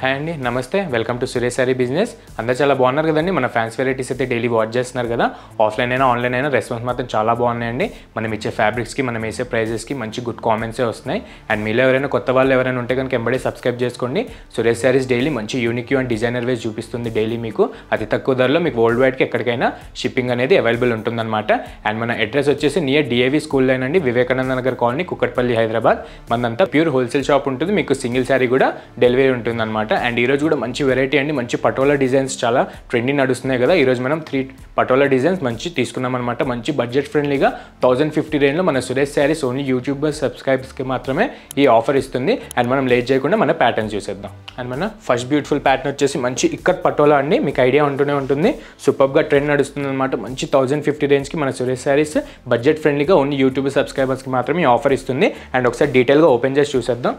Hi అండి, నమస్తే. Welcome to Suresh sorry business. అందరూ చాలా బాగున్నారు కదండి. మన ఫ్యాన్స్ వెరైటీస్ అయితే డైలీ వాచ్ చేస్తున్నారు కదా. ఆఫ్లైన్ అయినా ఆన్లైన్ అయినా రెస్పాన్స్ మాత్రం చాలా బాగున్నాయండి. మనం ఇచ్చే ఫ్యాబ్రిక్స్కి, మనం వేసే ప్రైజెస్కి మంచి గుడ్ కామెంట్సే వస్తున్నాయి. అండ్ మీలో ఎవరైనా కొత్త వాళ్ళు ఎవరైనా ఉంటే కనుక ఎంబడే సబ్స్క్రైబ్ చేసుకోండి. సురేష్ సారీస్ డైలీ మంచి యూనిక్ అండ్ డిజైనర్ వేస్ చూపిస్తుంది. డైలీ మీకు అతి తక్కువ ధరలో మీకు వరల్డ్ వైడ్కి ఎక్కడికైనా షిప్పింగ్ అనేది అవైలబుల్ ఉంటుందన్నమాట. అండ్ మన అడ్రస్ వచ్చేసి నియర్ డిఏవి స్కూల్ లైన్ అండి, వివేకానంద నగర్ కాలనీ, కుక్కట్పల్లి, హైదరాబాద్. మనదంతా ప్యూర్ హోల్సేల్ షాప్ ఉంటుంది. మీకు సింగిల్ శారీ కూడా డెలివరీ ఉంటుందన్నమాట. అండ్ ఈరోజు కూడా మంచి వెరైటీ అండి, మంచి పటోలా డిజైన్స్ చాలా ట్రెండింగ్ నడుస్తున్నాయి కదా. ఈరోజు మనం 3 పటోలా డిజైన్స్ మంచి తీసుకున్నాం అనమాట. మంచి బడ్జెట్ ఫ్రెండ్లీగా 1050 రేంజ్లో మన సురేష్ శారీస్ ఓన్లీ యూట్యూబర్ సబ్స్క్రైబర్స్కి మాత్రమే ఈ ఆఫర్ ఇస్తుంది. అండ్ మనం లేట్ చేయకుండా మన ప్యాటర్న్స్ చూసేద్దాం. అండ్ మన ఫస్ట్ బ్యూటిఫుల్ ప్యాటర్న్ వచ్చేసి మంచి ఇక్కత్ పటోలా అండి. మీకు ఐడియా ఉంటూనే ఉంటుంది, సూపర్గా ట్రెండ్ నడుస్తుంది అనమాట. మంచి 1050 రేంజ్కి మన సురేష్ శారీస్ బడ్జెట్ ఫ్రెండ్లీగా ఓన్లీ యూట్యూబర్ సబ్స్క్రైబర్స్కి మాత్రమే ఈ ఆఫర్ ఇస్తుంది. అండ్ ఒకసారి డీటెయిల్గా ఓపెన్ చేసి చూసేద్దాం.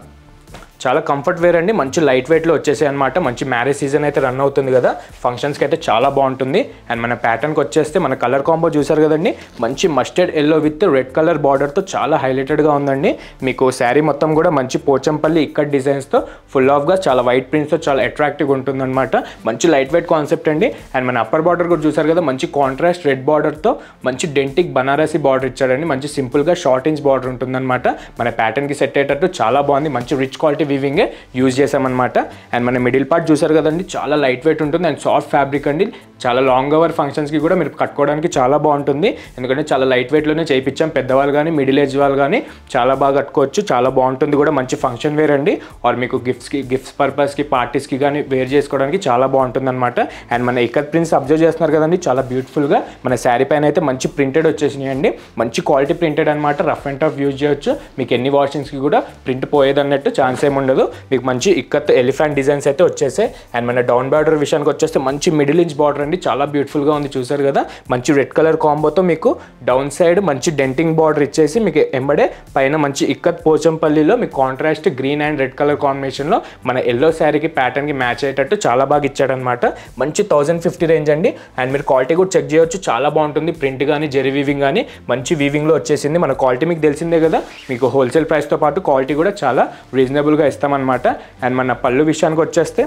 చాలా కంఫర్ట్ వేర్ అండి, మంచి లైట్ వెయిట్లో వచ్చేసాయి అనమాట. మంచి మ్యారేజ్ సీజన్ అయితే రన్ అవుతుంది కదా, ఫంక్షన్స్కి అయితే చాలా బాగుంటుంది. అండ్ మన ప్యాటర్న్కి వచ్చేస్తే మన కలర్ కాంబో చూసారు కదండి, మంచి mustard yellow with red colour బార్డర్తో చాలా హైలైటెడ్గా ఉందండి. మీకు శారీ మొత్తం కూడా మంచి పోచంపల్లి ఇక్కత్ డిజైన్స్తో ఫుల్ ఆఫ్గా చాలా వైట్ ప్రింట్స్తో చాలా అట్రాక్టివ్గా ఉంటుందన్నమాట. మంచి లైట్ వెయిట్ కాన్సెప్ట్ అండి. అండ్ మన అప్పర్ బార్డర్ కూడా చూసారు కదా, మంచి కాంట్రాస్ట్ రెడ్ బార్డర్తో మంచి డెంటిక్ బనారసీ బార్డర్ ఇచ్చాడండి. మంచి సింపుల్గా షార్ట్ ఇంచ్ బార్డర్ ఉంటుందన్నమాట. మన ప్యాటర్న్కి సెట్ అయ్యేటట్టు చాలా బాగుంది. మంచి రిచ్ క్వాలిటీ వీవింగే యూజ్ చేసామన్నమాట. అండ్ మన మిడిల్ పార్ట్ చూసారు కదండి, చాలా లైట్ వెయిట్ ఉంటుంది అండ్ సాఫ్ట్ ఫ్యాబ్రిక్ అండి. చాలా లాంగ్ అవర్ ఫంక్షన్స్కి కూడా మీరు కట్టుకోవడానికి చాలా బాగుంటుంది. ఎందుకంటే చాలా లైట్ వెయిట్లోనే చేయించాం. పెద్దవాళ్ళు కానీ మిడిల్ ఏజ్ వాళ్ళు కానీ చాలా బాగా కట్టుకోవచ్చు, చాలా బాగుంటుంది కూడా. మంచి ఫంక్షన్ వేర్ అండి, ఆర్ మీకు గిఫ్ట్స్ పర్పస్కి, పార్టీస్కి కానీ వేర్ చేసుకోవడానికి చాలా బాగుంటుంది అనమాట. అండ్ మన ఇక్కత్ ప్రింట్స్ అబ్జర్వ్ చేస్తున్నారు కదండి, చాలా బ్యూటిఫుల్గా మన శారీ పైన అయితే మంచి ప్రింటెడ్ వచ్చేసినాయి అండి. మంచి క్వాలిటీ ప్రింటెడ్ అనమాట. రఫ్ అండ్ టఫ్ యూజ్ చేయొచ్చు. మీకు ఎన్ని వాషింగ్స్కి కూడా ప్రింట్ పోయేదన్నట్టు ఛాన్స్ ఏమి ఉండదు. మీకు మంచి ఇక్కత్ ఎలిఫెంట్ డిజైన్స్ అయితే వచ్చేసాయి. అండ్ మన డౌన్ బార్డర్ విషయానికి వచ్చేస్తే మంచి మిడిల్ ఇంచ్ బార్డర్ అండి, చాలా బ్యూటిఫుల్గా ఉంది. చూసారు కదా, మంచి రెడ్ కలర్ కాంబోతో మీకు డౌన్ సైడ్ మంచి డెంటింగ్ బార్డర్ ఇచ్చేసి మీకు ఎంబడే పైన మంచి ఇక్కత్ పోచంపల్లిలో మీకు contrast green and red colour కాంబినేషన్లో మన ఎల్లో శారీకి ప్యాటర్న్కి మ్యాచ్ అయ్యేటట్టు చాలా బాగా ఇచ్చాడనమాట. మంచి 1050 రేంజ్ అండి. అండ్ మీరు క్వాలిటీ కూడా చెక్ చేయొచ్చు, చాలా బాగుంటుంది. ప్రింట్ కానీ జెరీ వీవింగ్ కానీ మంచి వీవింగ్లో వచ్చేసింది. మన క్వాలిటీ మీకు తెలిసిందే కదా, మీకు హోల్సేల్ ప్రైస్తో పాటు క్వాలిటీ కూడా చాలా రీజనబుల్గా ఇస్తామన్నమాట. అండ్ మన పళ్ళు విషయానికి వచ్చేస్తే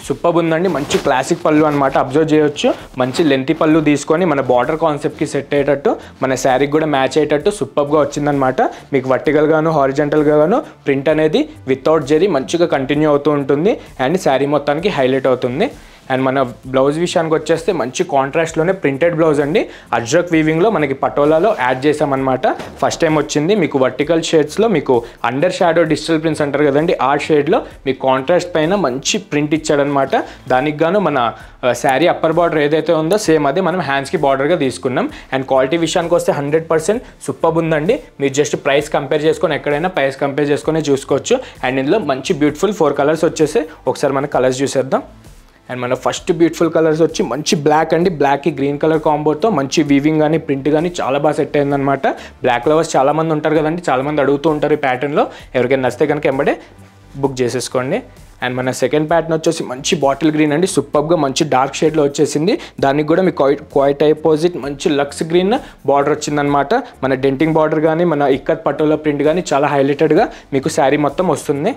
సూపర్ ఉందండి, మంచి క్లాసిక్ పళ్ళు అనమాట. అబ్జర్వ్ చేయొచ్చు, మంచి లెంతీ పళ్ళు తీసుకొని మన బార్డర్ కాన్సెప్ట్కి సెట్ అయ్యేటట్టు, మన శారీకి కూడా మ్యాచ్ అయ్యేటట్టు సూపర్గా వచ్చిందనమాట. మీకు వర్టికల్గాను హారిజంటల్గాను ప్రింట్ అనేది వితౌట్ జెరీ మంచిగా కంటిన్యూ అవుతూ ఉంటుంది అండ్ శారీ మొత్తానికి హైలైట్ అవుతుంది. అండ్ మన బ్లౌజ్ విషయానికి వచ్చేస్తే మంచి కాంట్రాస్ట్లోనే ప్రింటెడ్ బ్లౌజ్ అండి. అజ్రక్ వీవింగ్లో మనకి పటోలాలో యాడ్ చేసామన్నమాట. ఫస్ట్ టైం వచ్చింది. మీకు వర్టికల్ షేడ్స్లో మీకు అండర్ షాడో డిజిటల్ ప్రింట్స్ అంటారు కదండి, ఆ షేడ్లో మీకు కాంట్రాస్ట్ పైన మంచి ప్రింట్ ఇచ్చాడనమాట. దానికి గాను మన శారీ అప్పర్ బార్డర్ ఏదైతే ఉందో సేమ్ అదే మనం హ్యాండ్స్కి బార్డర్గా తీసుకున్నాం. అండ్ క్వాలిటీ విషయానికి వస్తే 100% సూపర్ ఉందండి. మీరు జస్ట్ ప్రైస్ కంపేర్ చేసుకొని ఎక్కడైనా ప్రైస్ కంపేర్ చేసుకొని చూసుకోవచ్చు. అండ్ ఇందులో మంచి బ్యూటిఫుల్ 4 కలర్స్ వచ్చేసి ఒకసారి మన కలర్స్ చూసేద్దాం. అండ్ మన ఫస్ట్ బ్యూటిఫుల్ కలర్స్ వచ్చి మంచి బ్లాక్ అండి. బ్లాక్కి గ్రీన్ కలర్ కాంబోతో మంచి వీవింగ్ కానీ ప్రింట్ కానీ చాలా బాగా సెట్ అయిందనమాట. బ్లాక్ లవర్స్ చాలామంది ఉంటారు కదండి, చాలామంది అడుగుతూ ఉంటారు ఈ ప్యాటర్న్లో. ఎవరికైనా నచ్చితే కనుక ఎంబడే బుక్ చేసేసుకోండి. అండ్ మన సెకండ్ ప్యాటర్న్ వచ్చేసి మంచి బాటిల్ గ్రీన్ అండి. సూపర్గా మంచి డార్క్ షేడ్లో వచ్చేసింది. దానికి కూడా మీకు క్వైట్ ఆపోజిట్ మంచి లక్స్ గ్రీన్ బార్డర్ వచ్చిందనమాట. మన డెంటింగ్ బార్డర్ కానీ మన ఇక్కత్ పటోలా ప్రింట్ కానీ చాలా హైలైటెడ్గా మీకు శారీ మొత్తం వస్తుంది.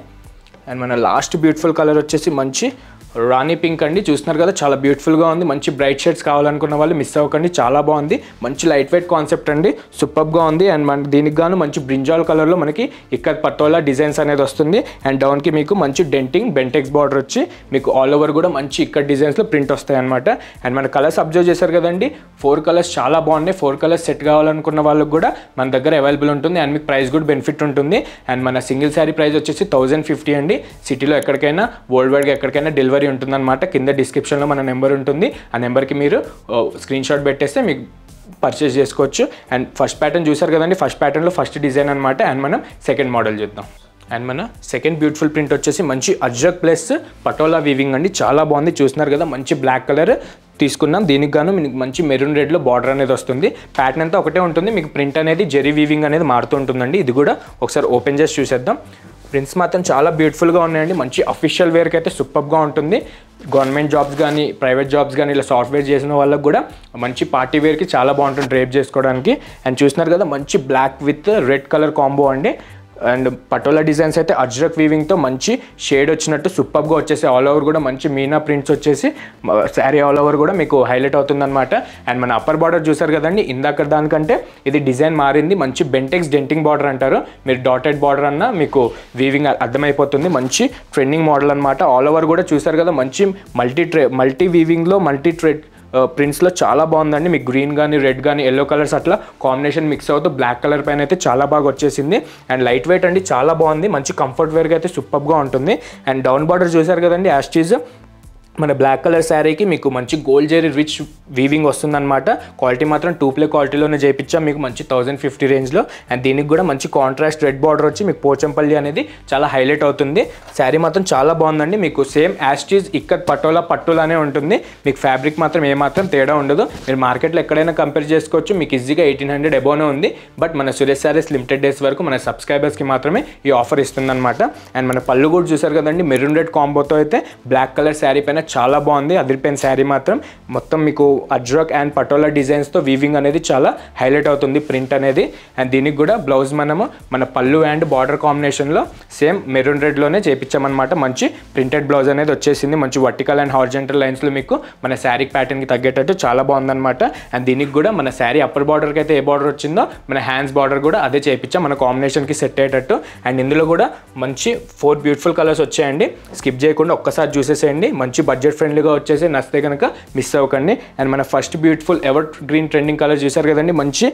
అండ్ మన లాస్ట్ బ్యూటిఫుల్ కలర్ వచ్చేసి మంచి రాణి పింక్ అండి. చూస్తున్నారు కదా, చాలా బ్యూటిఫుల్గా ఉంది. మంచి బ్రైట్ షేడ్స్ కావాలనుకున్న వాళ్ళు మిస్ అవ్వకండి, చాలా బాగుంది. మంచి లైట్ వెయిట్ కాన్సెప్ట్ అండి, సూపర్గా ఉంది. అండ్ మన దీనికి గాను మంచి బ్రింజాల్ కలర్లో మనకి ఇక్కడ పటోలా డిజైన్స్ అనేది వస్తుంది. అండ్ డౌన్కి మీకు మంచి డెంటింగ్ బెంటెక్స్ బార్డర్ వచ్చి మీకు ఆల్ ఓవర్ కూడా మంచి ఇక్కడ డిజైన్స్లో ప్రింట్ వస్తాయి అనమాట. అండ్ మన కలర్స్ అబ్జర్వ్ చేశారు కదండి, 4 కలర్స్ చాలా బాగున్నాయి. 4 కలర్స్ సెట్ కావాలనుకున్న వాళ్ళకి కూడా మన దగ్గర అవైలబుల్ ఉంటుంది. అండ్ మీకు ప్రైస్ కూడా బెనిఫిట్ ఉంటుంది. అండ్ మన సింగిల్ శారీ ప్రైస్ వచ్చేసి 1050 అండి. సిటీలో ఎక్కడికైనా వరల్డ్ వైడ్గా ఎక్కడికైనా డెలివరీ ఉంటుందన్నమాట. కింద డిస్క్రిప్షన్లో మన నెంబర్ ఉంటుంది, ఆ నెంబర్కి మీరు స్క్రీన్ షాట్ పెట్టేస్తే మీకు పర్చేస్ చేసుకోవచ్చు. అండ్ ఫస్ట్ ప్యాటర్న్ చూసారు కదండి, ఫస్ట్ ప్యాటర్న్లో ఫస్ట్ డిజైన్ అనమాట. అండ్ మనం సెకండ్ మోడల్ చూద్దాం. అండ్ మన సెకండ్ బ్యూటిఫుల్ ప్రింట్ వచ్చేసి మంచి అజ్రక్ ప్లస్ పటోలా వీవింగ్ అండి, చాలా బాగుంది. చూస్తున్నారు కదా, మంచి బ్లాక్ కలర్ తీసుకున్నాం. దీనికి గాను మీకు మంచి మెరూన్ రెడ్లో బార్డర్ అనేది వస్తుంది. ప్యాటర్న్ అంతా ఒకటే ఉంటుంది, మీకు ప్రింట్ అనేది జెరీ వీవింగ్ అనేది మారుతూ ఉంటుందండి. ఇది కూడా ఒకసారి ఓపెన్ చేసి చూసేద్దాం. ప్రింట్స్ మాత్రం చాలా బ్యూటిఫుల్గా ఉన్నాయండి. మంచి అఫీషియల్ వేర్కి అయితే సూపర్గా ఉంటుంది. గవర్నమెంట్ జాబ్స్ కానీ ప్రైవేట్ జాబ్స్ కానీ ఇలా సాఫ్ట్వేర్ చేసిన వాళ్ళకి కూడా మంచి పార్టీ వేర్కి చాలా బాగుంటుంది డ్రేప్ చేసుకోవడానికి. అండ్ చూస్తున్నారు కదా, మంచి black with red colour combo అండి. అండ్ పటోలా డిజైన్స్ అయితే అజ్రక్ వీవింగ్తో మంచి షేడ్ వచ్చినట్టు సూపర్గా వచ్చేసి ఆల్ ఓవర్ కూడా మంచి మీనా ప్రింట్స్ వచ్చేసి శారీ ఆల్ ఓవర్ కూడా మీకు హైలైట్ అవుతుందన్నమాట. అండ్ మన అప్పర్ బార్డర్ చూసారు కదండి, ఇందాక దానికంటే ఇది డిజైన్ మారింది. మంచి బెంటెక్స్ డెంటింగ్ బార్డర్ అంటారు, మీరు డాటెడ్ బార్డర్ అన్న మీకు వీవింగ్ అర్థమైపోతుంది. మంచి ట్రెండింగ్ మోడల్ అనమాట. ఆల్ ఓవర్ కూడా చూసారు కదా, మంచి మల్టీ వీవింగ్లో మల్టీ ప్రింట్స్లో చాలా బాగుందండి. మీకు గ్రీన్ కానీ రెడ్ కానీ ఎల్లో కలర్స్ అట్లా కాంబినేషన్ మిక్స్ అవుతూ బ్లాక్ కలర్ పైన అయితే చాలా బాగా వచ్చేసింది. అండ్ లైట్ వెయిట్ అండి, చాలా బాగుంది. మంచి కంఫర్ట్ వేర్గా అయితే సూపర్గా ఉంటుంది. అండ్ డౌన్ బార్డర్ చూసారు కదండి, యాస్టీజ్ మన బ్లాక్ కలర్ శారీకి మీకు మంచి గోల్డ్ జెరీ రిచ్ వీవింగ్ వస్తుందన్నమాట. క్వాలిటీ మాత్రం 2 క్వాలిటీలోనే చేయించాం మీకు మంచి 1050 రేంజ్లో. అండ్ దీనికి కూడా మంచి కాంట్రాస్ట్ రెడ్ బార్డర్ వచ్చి మీకు పోచంపల్లి అనేది చాలా హైలైట్ అవుతుంది. శారీ మాత్రం చాలా బాగుందండి. మీకు సేమ్ యాస్టీజ్ ఇక్కత్ పట్టులానే ఉంటుంది. మీకు ఫ్యాబ్రిక్ మాత్రం ఏమాత్రం తేడా ఉండదు. మీరు మార్కెట్లో ఎక్కడైనా కంపేర్ చేసుకోవచ్చు. మీకు ఈజీగా 1800 అబోనే ఉంది. బట్ మన సురేష్ శారీస్ లిమిటెడ్ డేస్ వరకు మన సబ్స్క్రైబర్స్కి మాత్రమే ఈ ఆఫర్ ఇస్తుందన్నమాట. అండ్ మన పళ్ళు కూడా చూసారు కదండి, మెరూన్ రెడ్ కాంబోతో అయితే బ్లాక్ కలర్ శారీ పైన చాలా బాగుంది. అదిరిపోయిన శారీ మాత్రం మొత్తం మీకు అజ్రక్ అండ్ పటోలా డిజైన్స్తో వీవింగ్ అనేది చాలా హైలైట్ అవుతుంది ప్రింట్ అనేది. అండ్ దీనికి కూడా బ్లౌజ్ మన పళ్ళు అండ్ బార్డర్ కాంబినేషన్లో సేమ్ మెరూన్ రెడ్లోనే చేయించామన్నమాట. మంచి ప్రింటెడ్ బ్లౌజ్ అనేది వచ్చేసింది. మంచి వర్టికల్ అండ్ హారిజంటల్ లైన్స్లో మీకు మన శారీ ప్యాటర్న్కి తగ్గేటట్టు చాలా బాగుందన్నమాట. అండ్ దీనికి కూడా మన శారీ అప్పర్ బార్డర్కి అయితే ఏ బార్డర్ వచ్చిందో మన హ్యాండ్స్ బార్డర్ కూడా అదే చేయించాం మన కాంబినేషన్కి సెట్ అయ్యేటట్టు. అండ్ ఇందులో కూడా మంచి 4 బ్యూటిఫుల్ కలర్స్ వచ్చాయండి. స్కిప్ చేయకుండా ఒక్కసారి చూసేసేయండి. మంచి బడ్జెట్ ఫ్రెండ్లీగా వచ్చేసి నచ్చితే కనుక మిస్ అవ్వకండి. అండ్ మన first beautiful evergreen trending colour చూసారు కదండి, మంచి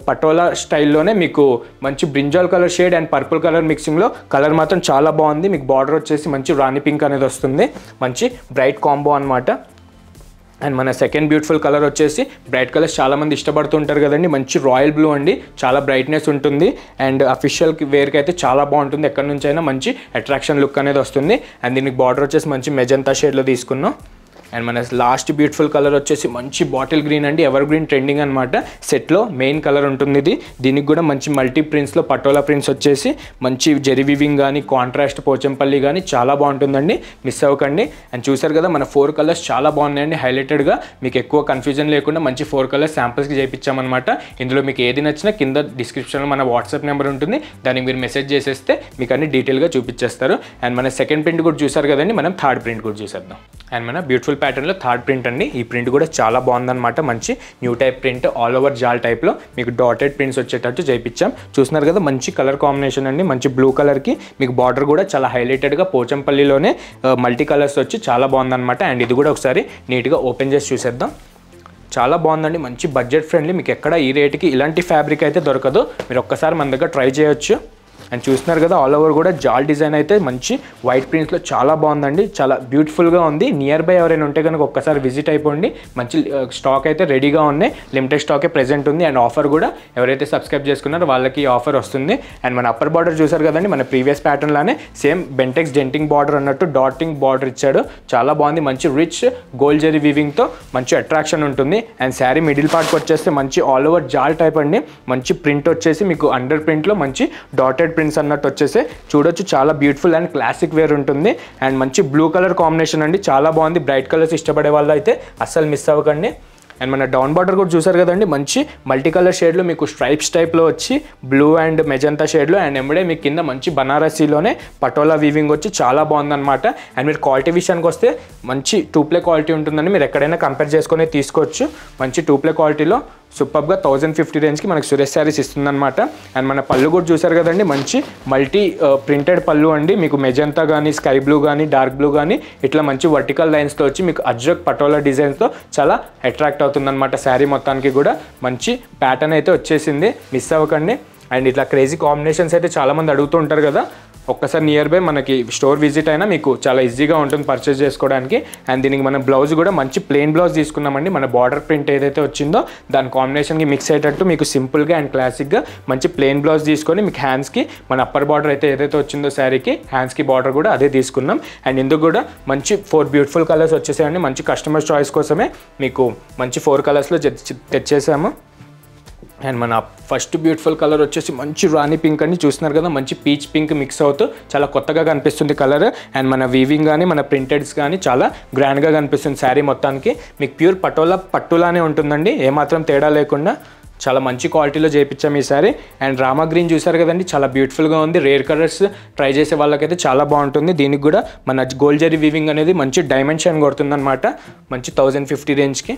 పటోలా స్టైల్లోనే మీకు మంచి brinjal colour shade and purple colour మిక్సింగ్లో కలర్ మాత్రం చాలా బాగుంది. మీకు బార్డర్ వచ్చేసి మంచి రాణి పింక్ అనేది వస్తుంది. మంచి బ్రైట్ కాంబో అనమాట. అండ్ మన సెకండ్ బ్యూటిఫుల్ కలర్ వచ్చేసి బ్రైట్ కలర్స్ చాలామంది ఇష్టపడుతుంటారు కదండి, మంచి రాయల్ బ్లూ అండి. చాలా బ్రైట్నెస్ ఉంటుంది అండ్ అఫీషియల్ వేర్కి అయితే చాలా బాగుంటుంది. ఎక్కడి నుంచి అయినా మంచి అట్రాక్షన్ లుక్ అనేది వస్తుంది. అండ్ దీనికి బార్డర్ వచ్చేసి మంచి మెజంతా షేడ్లో తీసుకున్నాం. అండ్ మన లాస్ట్ బ్యూటిఫుల్ కలర్ వచ్చేసి మంచి బాటిల్ గ్రీన్ అండి, ఎవర్ గ్రీన్ ట్రెండింగ్ అనమాట. సెట్లో మెయిన్ కలర్ ఉంటుంది ఇది. దీనికి కూడా మంచి మల్టీ ప్రింట్స్లో పటోలా ప్రింట్స్ వచ్చేసి మంచి జెరీ వీవింగ్ కానీ కాంట్రాస్ట్ పోచంపల్లి కానీ చాలా బాగుంటుందండి, మిస్ అవ్వకండి. అండ్ చూసారు కదా మన 4 కలర్స్ చాలా బాగున్నాయండి హైలైటెడ్గా. మీకు ఎక్కువ కన్ఫ్యూజన్ లేకుండా మంచి 4 కలర్స్ శాంపిల్స్కి చేయించామన్నమాట. ఇందులో మీకు ఏది నచ్చినా కింద డిస్క్రిప్షన్లో మన వాట్సాప్ నెంబర్ ఉంటుంది, దానికి మీరు మెసేజ్ చేసేస్తే మీకు అన్ని డీటెయిల్గా చూపించేస్తారు. అండ్ మన సెకండ్ ప్రింట్ కూడా చూసారు కదండి, మనం థర్డ్ ప్రింట్ కూడా చూసేద్దాం. అండ్ మన బ్యూటిఫుల్ ప్యాటర్న్లో థర్డ్ ప్రింట్ అండి. ఈ ప్రింట్ కూడా చాలా బాగుందన్నమాట. మంచి new type print all over జాల్ టైప్లో మీకు డాటెడ్ ప్రింట్స్ వచ్చేటట్టు చేయించాం. చూస్తున్నారు కదా మంచి కలర్ కాంబినేషన్ అండి. మంచి బ్లూ కలర్కి మీకు బార్డర్ కూడా చాలా హైలైటెడ్గా పోచంపల్లిలోనే మల్టీ కలర్స్ వచ్చి చాలా బాగుందన్నమాట. అండ్ ఇది కూడా ఒకసారి నీట్గా ఓపెన్ చేసి చూసేద్దాం. చాలా బాగుందండి, మంచి బడ్జెట్ ఫ్రెండ్లీ. మీకు ఎక్కడ ఈ రేటుకి ఇలాంటి ఫ్యాబ్రిక్ అయితే దొరకదు. మీరు ఒక్కసారి మన దగ్గర ట్రై చేయొచ్చు. అండ్ చూస్తున్నారు కదా ఆల్ ఓవర్ కూడా జాల్ డిజైన్ అయితే మంచి వైట్ ప్రింట్స్లో చాలా బాగుందండి, చాలా బ్యూటిఫుల్గా ఉంది. నియర్ బై ఎవరైనా ఉంటే కనుక ఒక్కసారి విజిట్ అయిపోండి. మంచి స్టాక్ అయితే రెడీగా ఉన్నాయి, లిమిటెడ్ స్టాకే ప్రెజెంట్ ఉంది. అండ్ ఆఫర్ కూడా ఎవరైతే సబ్స్క్రైబ్ చేసుకున్నారో వాళ్ళకి ఈ ఆఫర్ వస్తుంది. అండ్ మన అప్పర్ బార్డర్ చూసారు కదండి, మన ప్రీవియస్ ప్యాటర్న్లానే సేమ్ బెంటెక్స్ డెంటింగ్ బార్డర్ అన్నట్టు డాటింగ్ బార్డర్ ఇచ్చాడు. చాలా బాగుంది, మంచి రిచ్ గోల్డ్ జెరీ వీవింగ్తో మంచి అట్రాక్షన్ ఉంటుంది. అండ్ శారీ మిడిల్ పార్ట్కి వచ్చేస్తే మంచి ఆల్ ఓవర్ జాల్ టైప్ అండి. మంచి ప్రింట్ వచ్చేసి మీకు అండర్ ప్రింట్లో మంచి డాటెడ్ ప్రింట్స్ అన్నట్టు వచ్చేసి చూడొచ్చు. చాలా బ్యూటిఫుల్ అండ్ క్లాసిక్ వేర్ ఉంటుంది. అండ్ మంచి బ్లూ కలర్ కాంబినేషన్ అండి, చాలా బాగుంది. బ్రైట్ కలర్స్ ఇష్టపడే వాళ్ళు అయితే అస్సలు మిస్ అవ్వకండి. అండ్ మన డౌన్ బార్డర్ కూడా చూసారు కదండి, మంచి మల్టీ కలర్ షేడ్లో మీకు స్ట్రైప్స్ టైప్లో వచ్చి బ్లూ అండ్ మెజంతా షేడ్లో. అండ్ ఎంబడే మీకు కింద మంచి బనారసీలోనే పటోలా వీవింగ్ వచ్చి చాలా బాగుందన్నమాట. అండ్ మీరు క్వాలిటీ విషయానికి వస్తే మంచి 2 క్వాలిటీ ఉంటుందని మీరు ఎక్కడైనా కంపేర్ చేసుకొని తీసుకోవచ్చు. మంచి 2 క్వాలిటీలో సూపర్గా 1050 రేంజ్కి మనకి సురేష్ శారీస్ ఇస్తుందన్నమాట. అండ్ మన పళ్ళు కూడా చూసారు కదండి, మంచి మల్టీ ప్రింటెడ్ పళ్ళు అండి. మీకు మెజంతా కానీ స్కై బ్లూ కానీ డార్క్ బ్లూ కానీ ఇట్లా మంచి వర్టికల్ లైన్స్తో వచ్చి మీకు అజ్రక్ పటోలా డిజైన్స్తో చాలా అట్రాక్ట్ అవుతుందన్నమాట. శారీ మొత్తానికి కూడా మంచి ప్యాటర్న్ అయితే వచ్చేసింది, మిస్ అవ్వకండి. అండ్ ఇట్లా క్రేజీ కాంబినేషన్స్ అయితే చాలామంది అడుగుతూ ఉంటారు కదా, ఒక్కసారి నియర్ బై మనకి స్టోర్ విజిట్ అయినా మీకు చాలా ఈజీగా ఉంటుంది పర్చేస్ చేసుకోవడానికి. అండ్ దీనికి మన బ్లౌజ్ కూడా మంచి ప్లెయిన్ బ్లౌజ్ తీసుకున్నామండి. మన బార్డర్ ప్రింట్ ఏదైతే వచ్చిందో దాని కాంబినేషన్కి మిక్స్ అయ్యేటట్టు మీకు సింపుల్గా అండ్ క్లాసిక్గా మంచి ప్లెయిన్ బ్లౌజ్ తీసుకొని మీకు హ్యాండ్స్కి మన అప్పర్ బార్డర్ అయితే ఏదైతే వచ్చిందో శారీకి హ్యాండ్స్కి బార్డర్ కూడా అదే తీసుకున్నాం. అండ్ ఇందుకు కూడా మంచి 4 బ్యూటిఫుల్ కలర్స్ వచ్చేసాయండి. మంచి కస్టమర్ చాయిస్ కోసమే మీకు మంచి 4 కలర్స్లో తెచ్చేసాము. అండ్ మన ఫస్ట్ బ్యూటిఫుల్ కలర్ వచ్చేసి మంచి రాణి పింక్ అని చూస్తున్నారు కదా, మంచి పీచ్ పింక్ మిక్స్ అవుతూ చాలా కొత్తగా కనిపిస్తుంది కలర్. అండ్ మన వీవింగ్ కానీ మన ప్రింటెడ్స్ కానీ చాలా గ్రాండ్గా కనిపిస్తుంది శారీ మొత్తానికి. మీకు ప్యూర్ పట్టులానే ఉంటుందండి, ఏమాత్రం తేడా లేకుండా చాలా మంచి క్వాలిటీలో చేయించాము ఈసారి. అండ్ రామా గ్రీన్ చూసారు కదండి, చాలా బ్యూటిఫుల్గా ఉంది. రేర్ కలర్స్ ట్రై చేసే వాళ్ళకైతే చాలా బాగుంటుంది. దీనికి కూడా మన గోల్డ్ జరీ వీవింగ్ అనేది మంచి డైమెన్షన్ కొడుతుందన్నమాట, మంచి 1050 రేంజ్కి.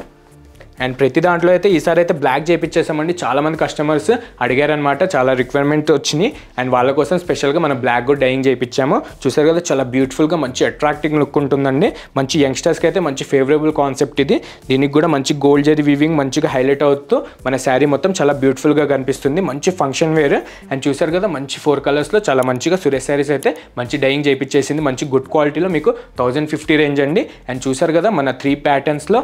అండ్ ప్రతి దాంట్లో అయితే ఈసారి అయితే బ్లాక్ చేయించేసామండి. చాలామంది కస్టమర్స్ అడిగారనమాట, చాలా రిక్వైర్మెంట్ వచ్చినాయి. అండ్ వాళ్ళ కోసం స్పెషల్గా మనం బ్లాక్ కూడా డైయింగ్ చేయించాము. చూసారు కదా, చాలా బ్యూటిఫుల్గా మంచి అట్రాక్టింగ్ లుక్ ఉంటుందండి. మంచి యంగ్స్టర్స్కి అయితే మంచి ఫేవరబుల్ కాన్సెప్ట్ ఇది. దీనికి కూడా మంచి గోల్డ్ జరీ వీవింగ్ మంచిగా హైలైట్ అవుతూ మన శారీ మొత్తం చాలా బ్యూటిఫుల్గా కనిపిస్తుంది. మంచి ఫంక్షన్ వేర్. అండ్ చూసారు కదా, మంచి 4 కలర్స్లో చాలా మంచిగా సురేష్ శారీస్ అయితే మంచి డైయింగ్ చేయించేసింది. మంచి గుడ్ క్వాలిటీలో మీకు 1050 రేంజ్ అండి. అండ్ చూసారు కదా, మన 3 ప్యాటర్న్స్లో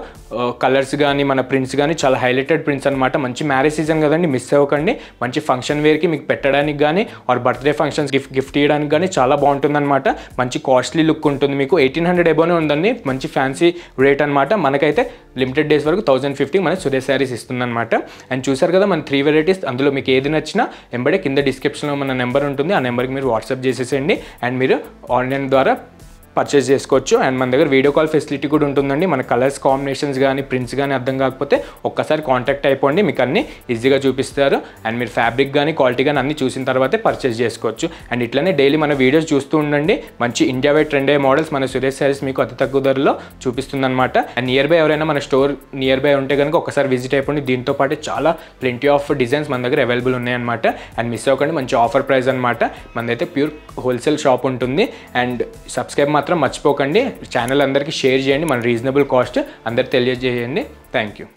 కలర్స్ కానీ మన ప్రింట్స్ కానీ చాలా హైలైటెడ్ ప్రింట్స్ అనమాట. మంచి మ్యారేజ్ సీజన్ కదండి, మిస్ అవ్వకండి. మంచి ఫంక్షన్ వేర్కి మీకు పెట్టడానికి కానీ ఆర్ బర్త్డే ఫంక్షన్స్ గిఫ్ట్ ఇవ్వడానికి కానీ చాలా బాగుంటుందన్నమాట. మంచి కాస్ట్లీ లుక్ ఉంటుంది. మీకు 1800 ఎబోనే ఉందండి, మంచి ఫ్యాన్సీ రేట్ అనమాట. మనకైతే లిమిటెడ్ డేస్ వరకు 1050 మన సురేష్ శారీస్ ఇస్తుందన్నమాట. అండ్ చూసారు కదా, మన 3 వెరైటీస్. అందులో మీకు ఏది నచ్చినా ఎంబడే కింద డిస్క్రిప్షన్లో మన నెంబర్ ఉంటుంది, ఆ నెంబర్కి మీరు వాట్సాప్ చేసేసేయండి. అండ్ మీరు ఆన్లైన్ ద్వారా పర్చేస్ చేసుకోవచ్చు. అండ్ మన దగ్గర వీడియో కాల్ ఫెసిలిటీ కూడా ఉంటుందండి. మన కలర్స్ కాంబినేషన్స్ కానీ ప్రింట్స్ కానీ అర్థం కాకపోతే ఒక్కసారి కాంటాక్ట్ అయిపోండి, మీకు అన్నీ ఈజీగా చూపిస్తారు. అండ్ మీరు ఫ్యాబ్రిక్ కానీ క్వాలిటీ కానీ అన్నీ చూసిన తర్వాతే పర్చేస్ చేసుకోవచ్చు. అండ్ ఇట్లనే డైలీ మన వీడియోస్ చూస్తూ ఉండండి. మంచి ఇండియా వైడ్ ట్రెండ్ అయ్యే మోడల్స్ మన సురేష్ శారీస్ మీకు అతి తక్కువ ధరలో చూపిస్తుందన్నమాట. అండ్ నియర్ బై ఎవరైనా మన స్టోర్ నియర్ బై ఉంటే కనుక ఒకసారి విజిట్ అయిపోండి. దీంతో పాటు చాలా ప్లెంటీ ఆఫ్ డిజైన్స్ మన దగ్గర అవైలబుల్ ఉన్నాయన్నమాట. అండ్ మిస్ అవ్వకండి, మంచి ఆఫర్ ప్రైస్ అనమాట. మనదైతే ప్యూర్ హోల్సేల్ షాప్ ఉంటుంది. అండ్ సబ్స్క్రైబ్ మాత్రం మర్చిపోకండి. ఛానల్ అందరికీ షేర్ చేయండి. మన రీజనబుల్ కాస్ట్ అందరికి తెలియజేయండి. Thank you.